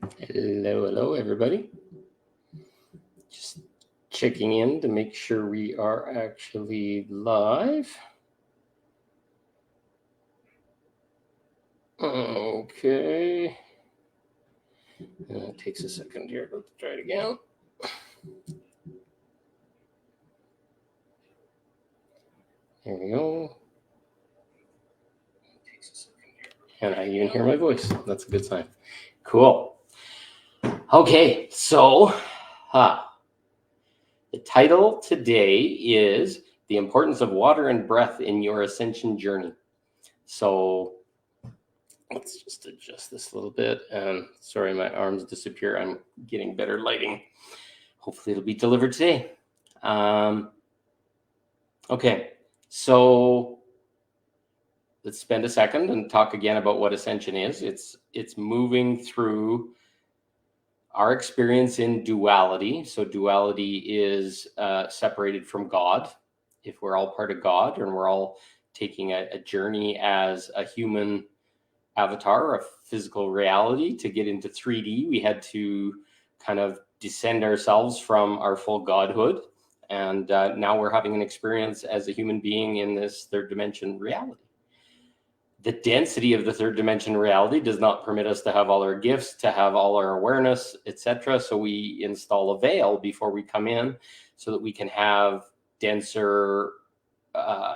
Hello, hello, everybody. Just checking in to make sure we are actually live. Okay. It takes a second here. Let's try it again. There we go. It takes a second here. And I even hear my voice. That's a good sign. Cool. Okay, so the title today is The Importance of Water and Breath in Your Ascension Journey. So let's just adjust this a little bit. And sorry, my arms disappear. I'm getting better lighting. Hopefully it'll be delivered today. Okay, so let's spend a second and talk again about what Ascension is. It's moving through our experience in duality. So duality is separated from God. If we're all part of God and we're all taking a journey as a human avatar, a physical reality, to get into 3D, we had to kind of descend ourselves from our full godhood. And now we're having an experience as a human being in this third dimension reality. The density of the third dimension reality does not permit us to have all our gifts, to have all our awareness, etc. So we install a veil before we come in so that we can have denser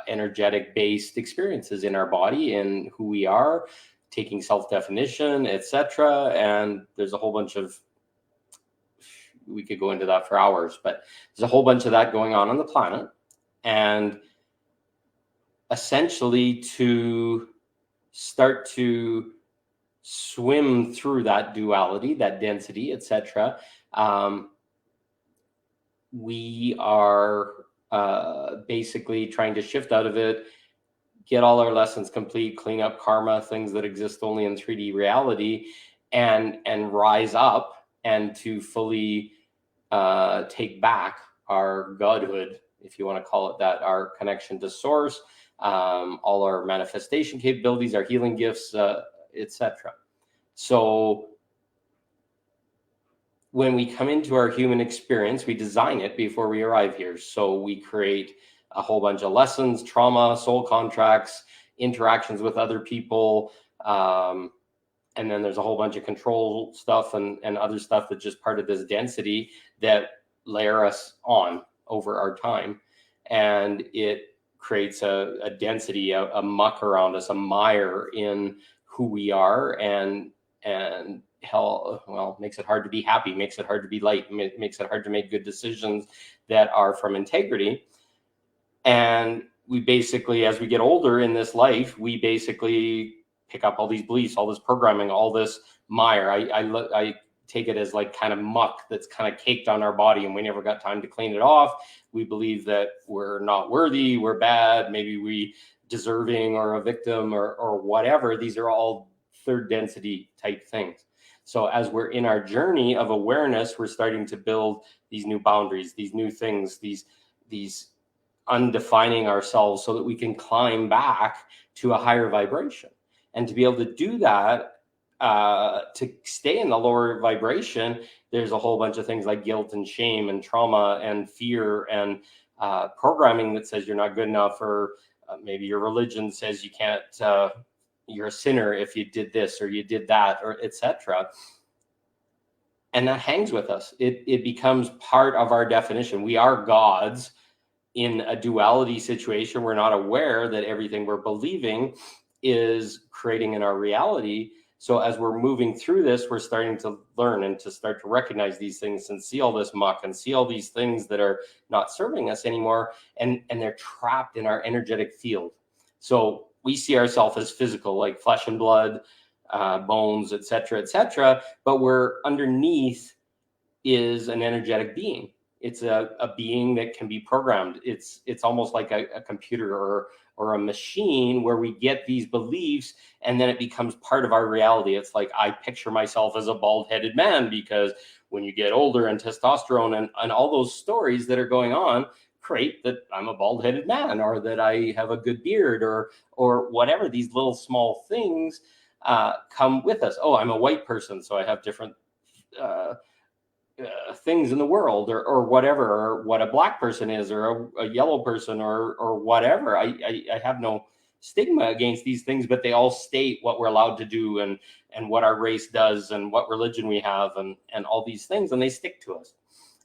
energetic based experiences in our body and who we are, taking self-definition, etc. And there's a whole bunch of, we could go into that for hours, but there's a whole bunch of that going on the planet. And essentially, to start to swim through that duality, that density, etc., we are basically trying to shift out of it, get all our lessons complete, clean up karma, things that exist only in 3D reality, and rise up and to fully take back our godhood, if you want to call it that, our connection to source, all our manifestation capabilities, our healing gifts, etc. So when we come into our human experience, we design it before we arrive here. So we create a whole bunch of lessons, trauma, soul contracts, interactions with other people, and then there's a whole bunch of control stuff and other stuff that's just part of this density that layer us on over our time. And it creates a density, a muck around us, a mire in who we are, and hell, well, makes it hard to be happy, makes it hard to be light, makes it hard to make good decisions that are from integrity. And we basically, as we get older in this life, we basically pick up all these beliefs, all this programming, all this mire. I take it as like kind of muck that's kind of caked on our body, and we never got time to clean it off. We believe that we're not worthy, we're bad, maybe we deserving or a victim or whatever. These are all third density type things. So as we're in our journey of awareness, we're starting to build these new boundaries, these new things, these undefining ourselves so that we can climb back to a higher vibration. And to be able to do that, to stay in the lower vibration, there's a whole bunch of things like guilt and shame and trauma and fear and programming that says you're not good enough, or maybe your religion says you can't, you're a sinner if you did this or you did that, or etc. And that hangs with us. It becomes part of our definition. We are gods in a duality situation. We're not aware that everything we're believing is creating in our reality. So as we're moving through this, we're starting to learn and to start to recognize these things and see all this muck and see all these things that are not serving us anymore. And they're trapped in our energetic field. So we see ourselves as physical, like flesh and blood, bones, etc., but we're underneath is an energetic being. It's a being that can be programmed. It's almost like a computer or a machine where we get these beliefs and then it becomes part of our reality. It's like I picture myself as a bald-headed man because when you get older and testosterone and all those stories that are going on create that I'm a bald-headed man, or that I have a good beard, or whatever. These little small things come with us. Oh, I'm a white person, so I have different things in the world, or whatever, or what a black person is, or a yellow person, or whatever. I have no stigma against these things, but they all state what we're allowed to do, and what our race does, and what religion we have, and all these things, and they stick to us.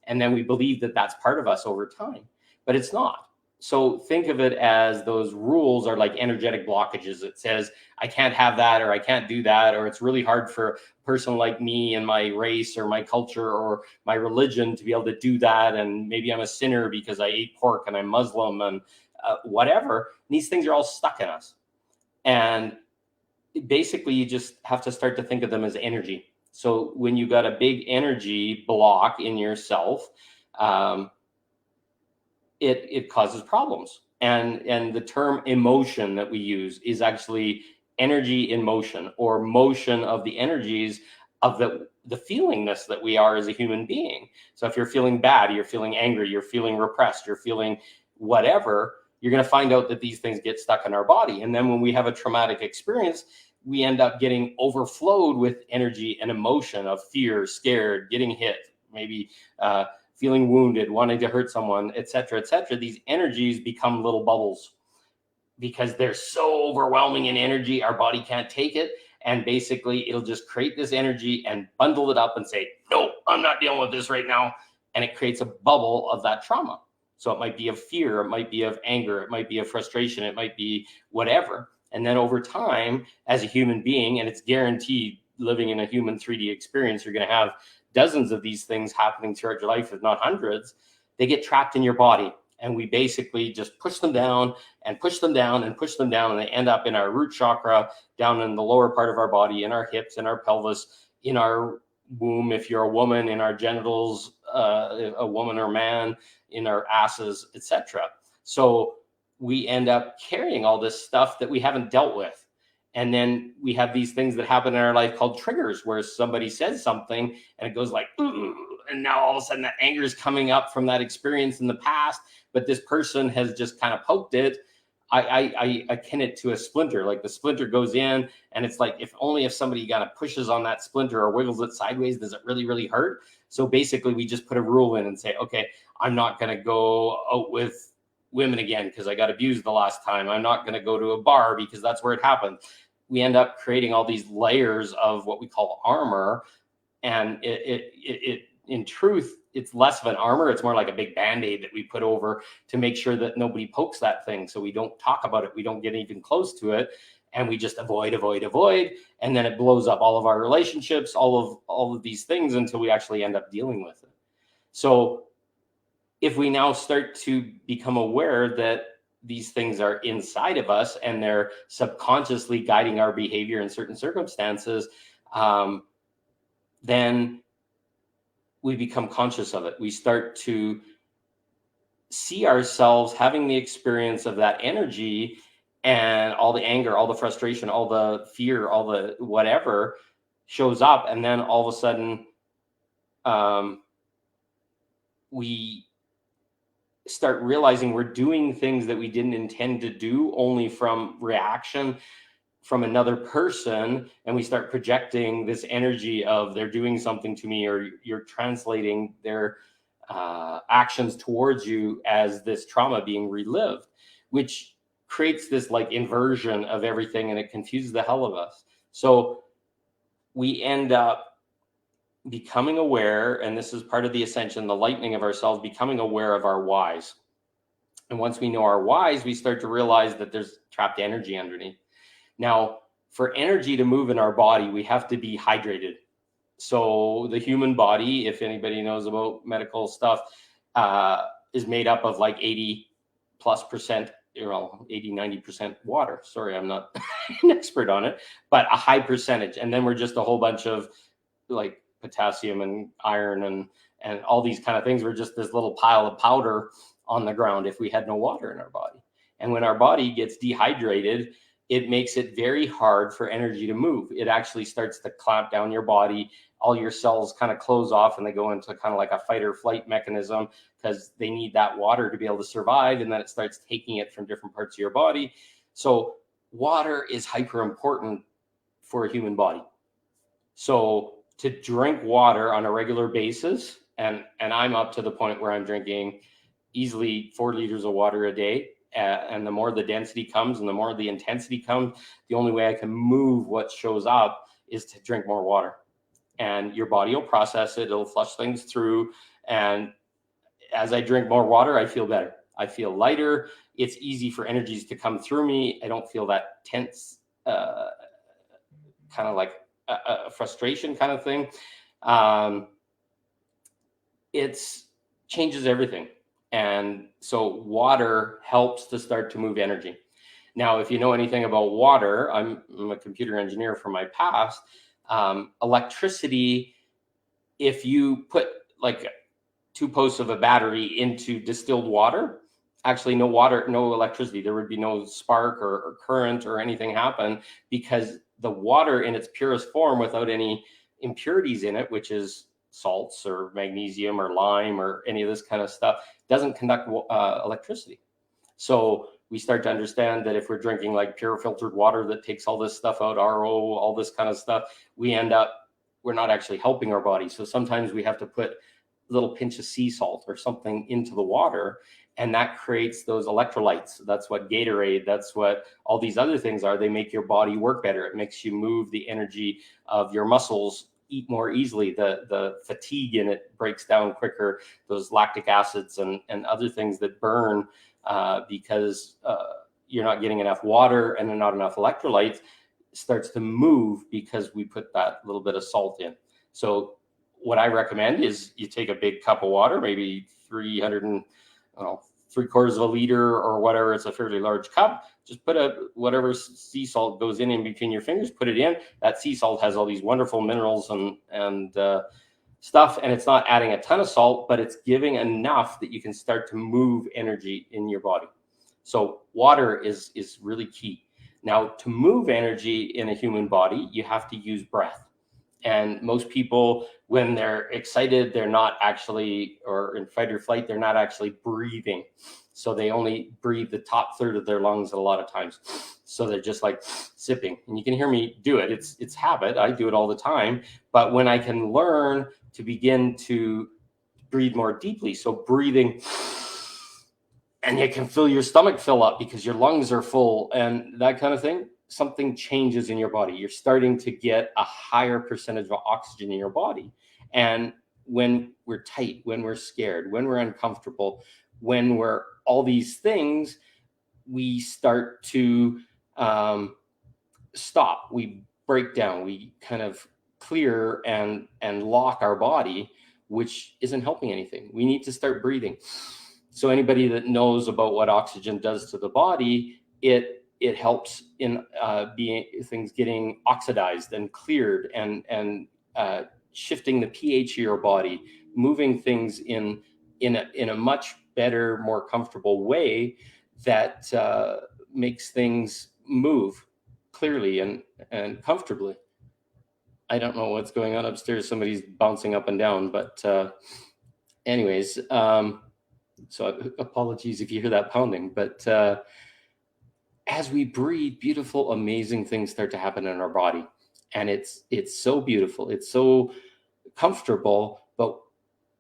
And then we believe that that's part of us over time, but it's not. So think of it as those rules are like energetic blockages. It says, I can't have that, or I can't do that, or it's really hard for a person like me and my race or my culture or my religion to be able to do that. And maybe I'm a sinner because I ate pork and I'm Muslim, and whatever. And these things are all stuck in us. And basically, you just have to start to think of them as energy. So when you got a big energy block in yourself, it causes problems. And the term emotion that we use is actually energy in motion, or motion of the energies of the feelingness that we are as a human being. So if you're feeling bad, you're feeling angry, you're feeling repressed, you're feeling whatever, you're going to find out that these things get stuck in our body. And then when we have a traumatic experience, we end up getting overflowed with energy and emotion of fear, scared, getting hit, maybe feeling wounded, wanting to hurt someone, etc., etc. These energies become little bubbles because they're so overwhelming in energy, our body can't take it. And basically, it'll just create this energy and bundle it up and say, no, I'm not dealing with this right now. And it creates a bubble of that trauma. So it might be of fear, it might be of anger, it might be of frustration, it might be whatever. And then over time, as a human being, and it's guaranteed living in a human 3D experience, you're going to have dozens of these things happening throughout your life, if not hundreds. They get trapped in your body, and we basically just push them down and push them down and push them down, and they end up in our root chakra, down in the lower part of our body, in our hips, in our pelvis, in our womb, if you're a woman, in our genitals, a woman or man, in our asses, etc. So we end up carrying all this stuff that we haven't dealt with. And then we have these things that happen in our life called triggers, where somebody says something and it goes like, ooh, and now all of a sudden that anger is coming up from that experience in the past, but this person has just kind of poked it. I akin it to a splinter. Like the splinter goes in, and it's like, if somebody kind of pushes on that splinter or wiggles it sideways, does it really, really hurt? So basically we just put a rule in and say, okay, I'm not going to go out with women again because I got abused the last time. I'm not going to go to a bar because that's where it happened. We end up creating all these layers of what we call armor. And it in truth, it's less of an armor. It's more like a big Band-Aid that we put over to make sure that nobody pokes that thing. So we don't talk about it. We don't get even close to it. And we just avoid. And then it blows up all of our relationships, all of these things, until we actually end up dealing with it. So if we now start to become aware that these things are inside of us and they're subconsciously guiding our behavior in certain circumstances, then we become conscious of it. We start to see ourselves having the experience of that energy, and all the anger, all the frustration, all the fear, all the whatever shows up. And then all of a sudden, we start realizing we're doing things that we didn't intend to do, only from reaction from another person. And we start projecting this energy of they're doing something to me, or you're translating their actions towards you as this trauma being relived, which creates this like inversion of everything, and it confuses the hell of us. So we end up becoming aware, and this is part of the ascension, the lightening of ourselves, becoming aware of our whys. And once we know our whys, we start to realize that there's trapped energy underneath. Now, for energy to move in our body, we have to be hydrated. So the human body, if anybody knows about medical stuff, is made up of like 80+%, 80-90% water. Sorry, I'm not an expert on it, but a high percentage. And then we're just a whole bunch of like potassium and iron and all these kind of things. We're just this little pile of powder on the ground if we had no water in our body. And when our body gets dehydrated, it makes it very hard for energy to move. It actually starts to clamp down your body. All your cells kind of close off, and they go into kind of like a fight or flight mechanism because they need that water to be able to survive. And then it starts taking it from different parts of your body. So water is hyper important for a human body. So to drink water on a regular basis, and I'm up to the point where I'm drinking easily 4 liters of water a day. And the more the density comes and the more the intensity comes, the only way I can move what shows up is to drink more water. And your body will process it, it'll flush things through. And as I drink more water, I feel better. I feel lighter. It's easy for energies to come through me. I don't feel that tense, kind of like a frustration kind of thing. It's changes everything. And so water helps to start to move energy. Now, if you know anything about water, I'm a computer engineer from my past. Electricity, if you put like 2 posts of a battery into distilled water, actually no water, no electricity, there would be no spark or current or anything happen, because the water in its purest form without any impurities in it, which is salts or magnesium or lime or any of this kind of stuff, doesn't conduct electricity. So we start to understand that if we're drinking like pure filtered water that takes all this stuff out, RO, all this kind of stuff, we're not actually helping our body. So sometimes we have to put a little pinch of sea salt or something into the water, and that creates those electrolytes. That's what Gatorade, that's what all these other things are. They make your body work better. It makes you move the energy of your muscles, eat more easily. The fatigue in it breaks down quicker. Those lactic acids and other things that burn because you're not getting enough water and not enough electrolytes starts to move because we put that little bit of salt in. So what I recommend is you take a big cup of water, maybe 3/4 of a liter or whatever. It's a fairly large cup. Just put whatever sea salt goes in between your fingers, put it in. That sea salt has all these wonderful minerals and stuff, and it's not adding a ton of salt, but it's giving enough that you can start to move energy in your body. So water is really key. Now, to move energy in a human body, you have to use breath. And most people, when they're excited, they're not actually, or in fight or flight, they're not actually breathing. So they only breathe the top third of their lungs a lot of times. So they're just like sipping. And you can hear me do it. It's habit. I do it all the time. But when I can learn to begin to breathe more deeply, so breathing, and you can feel your stomach fill up because your lungs are full and that kind of thing, something changes in your body. You're starting to get a higher percentage of oxygen in your body. And when we're tight, when we're scared, when we're uncomfortable, when we're all these things, we start to stop. We break down. We kind of clear and lock our body, which isn't helping anything. We need to start breathing. So anybody that knows about what oxygen does to the body, it helps in things getting oxidized and cleared and shifting the pH of your body, moving things in a much better, more comfortable way that makes things move clearly and comfortably. I don't know what's going on upstairs. Somebody's bouncing up and down, but anyways, so apologies if you hear that pounding, but as we breathe, beautiful, amazing things start to happen in our body. And it's so beautiful. It's so comfortable. But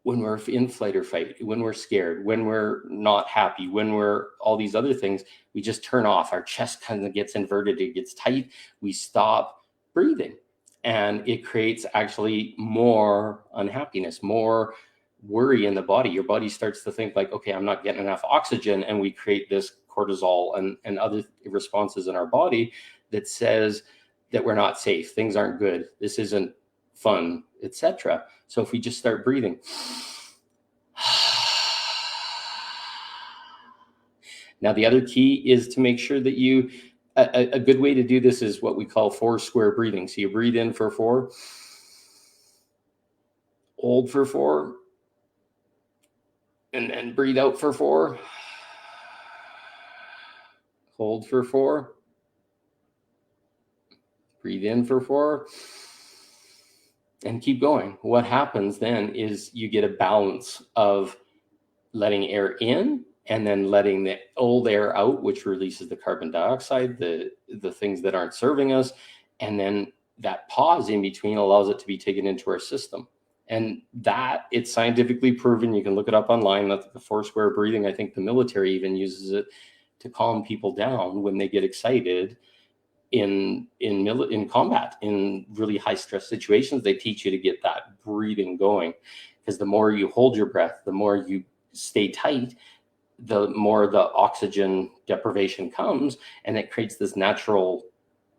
when we're in flight or fight, when we're scared, when we're not happy, when we're all these other things, we just turn off. Our chest kind of gets inverted. It gets tight. We stop breathing. And it creates actually more unhappiness, more worry in the body. Your body starts to think like, okay, I'm not getting enough oxygen. And we create this cortisol and other responses in our body that says that we're not safe. Things aren't good. This isn't fun, etc. So if we just start breathing, now the other key is to make sure that you, a good way to do this is what we call 4 square breathing. So you breathe in for 4, hold for 4, and then breathe out for 4, hold for 4, breathe in for 4, and keep going. What happens then is you get a balance of letting air in and then letting the old air out, which releases the carbon dioxide, the things that aren't serving us. And then that pause in between allows it to be taken into our system. And that it's scientifically proven. You can look it up online. That's the 4 square breathing. I think the military even uses it to calm people down when they get excited in combat, in really high stress situations. They teach you to get that breathing going, because the more you hold your breath, the more you stay tight, the more the oxygen deprivation comes, and it creates this natural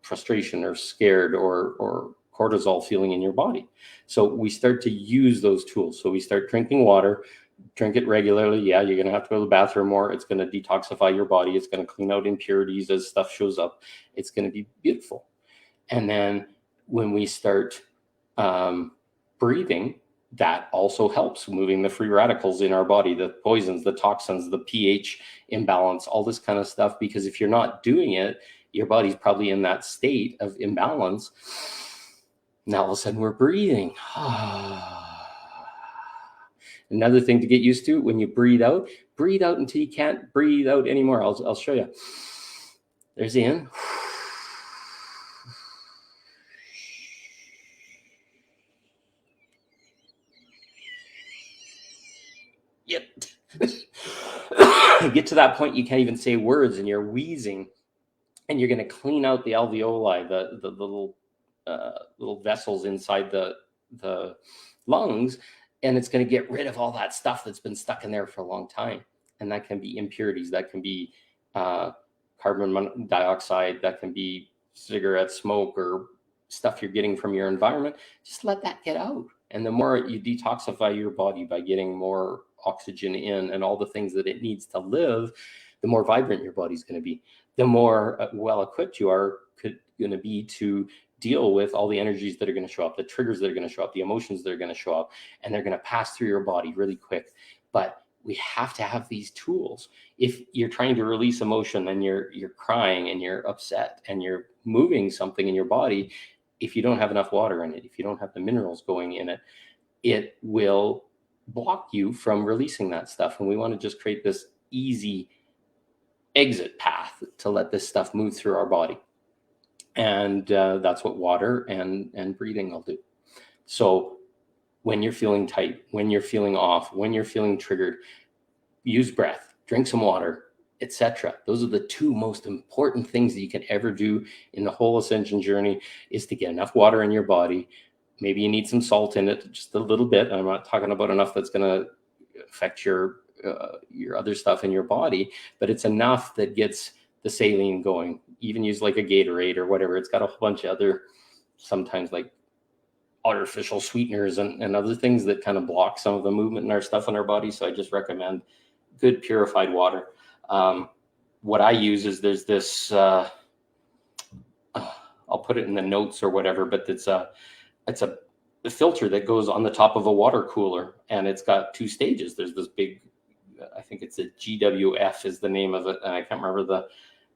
frustration or scared or cortisol feeling in your body. So we start to use those tools. So we start drinking water. Drink it regularly. Yeah, you're going to have to go to the bathroom more. It's going to detoxify your body. It's going to clean out impurities as stuff shows up. It's going to be beautiful. And then when we start breathing, that also helps moving the free radicals in our body, the poisons, the toxins, the pH imbalance, all this kind of stuff. Because if you're not doing it, your body's probably in that state of imbalance. Now all of a sudden we're breathing. Another thing to get used to, when you breathe out until you can't breathe out anymore. I'll show you. There's in. Yep. Get to that point you can't even say words and you're wheezing, and you're going to clean out the alveoli, the little vessels inside the lungs, and it's going to get rid of all that stuff that's been stuck in there for a long time. And that can be impurities, that can be carbon dioxide, that can be cigarette smoke or stuff you're getting from your environment. Just let that get out. And the more you detoxify your body by getting more oxygen in and all the things that it needs to live, the more vibrant your body's going to be. The more well equipped you are going to be to deal with all the energies that are going to show up, the triggers that are going to show up, the emotions that are going to show up, and they're going to pass through your body really quick. But we have to have these tools. If you're trying to release emotion and you're crying and you're upset and you're moving something in your body, if you don't have enough water in it, if you don't have the minerals going in it, it will block you from releasing that stuff. And we want to just create this easy exit path to let this stuff move through our body. And that's what water and breathing will do. So when you're feeling tight, when you're feeling off, when you're feeling triggered, use breath, drink some water, etc. Those are the 2 most important things that you can ever do in the whole Ascension journey, is to get enough water in your body. Maybe you need some salt in it, just a little bit. I'm not talking about enough that's going to affect your other stuff in your body, but it's enough that gets the saline going. Even use like a Gatorade or whatever. It's got a whole bunch of other, sometimes like artificial sweeteners and other things that kind of block some of the movement in our stuff in our body. So I just recommend good purified water. What I use is there's this, I'll put it in the notes or whatever, but it's a filter that goes on the top of a water cooler, and it's got 2 stages. There's this big, I think it's a GWF is the name of it, and I can't remember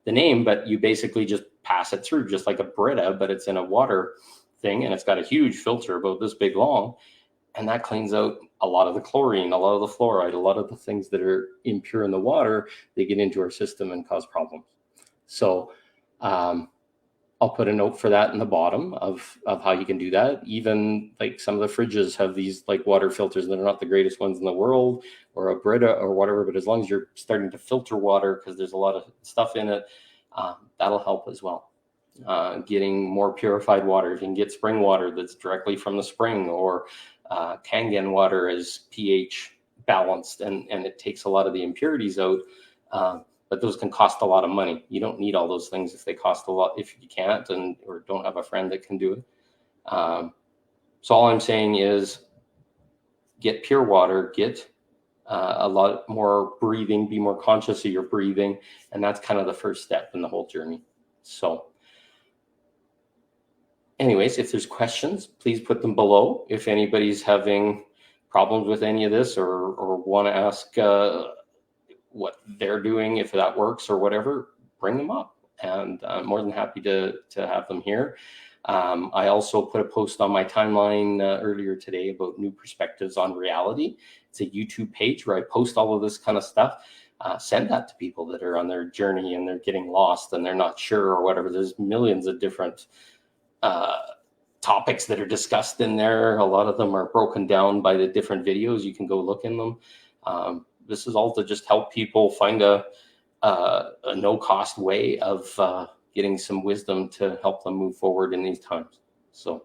the name, but you basically just pass it through just like a Brita, but it's in a water thing, and it's got a huge filter about this big long, and that cleans out a lot of the chlorine, a lot of the fluoride, a lot of the things that are impure in the water. They get into our system and cause problems. So I'll put a note for that in the bottom of how you can do that. Even like some of the fridges have these like water filters that are not the greatest ones in the world, or a Brita or whatever, but as long as you're starting to filter water, because there's a lot of stuff in it, that'll help as well. Getting more purified water. If you can get spring water that's directly from the spring, or Kangen water is pH balanced and it takes a lot of the impurities out. But those can cost a lot of money. You don't need all those things if they cost a lot, if you can't or don't have a friend that can do it. So all I'm saying is get pure water, get a lot more breathing, be more conscious of your breathing. And that's kind of the first step in the whole journey. So anyways, if there's questions, please put them below. If anybody's having problems with any of this or want to ask what they're doing, if that works or whatever, bring them up. And I'm more than happy to have them here. I also put a post on my timeline earlier today about new perspectives on reality. It's a YouTube page where I post all of this kind of stuff. Send that to people that are on their journey and they're getting lost and they're not sure or whatever. There's millions of different topics that are discussed in there. A lot of them are broken down by the different videos. You can go look in them. This is all to just help people find a no-cost way of getting some wisdom to help them move forward in these times. So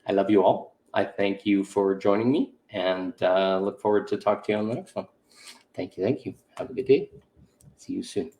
I love you all. I thank you for joining me, and look forward to talking to you on the next one. Thank you. Have a good day. See you soon.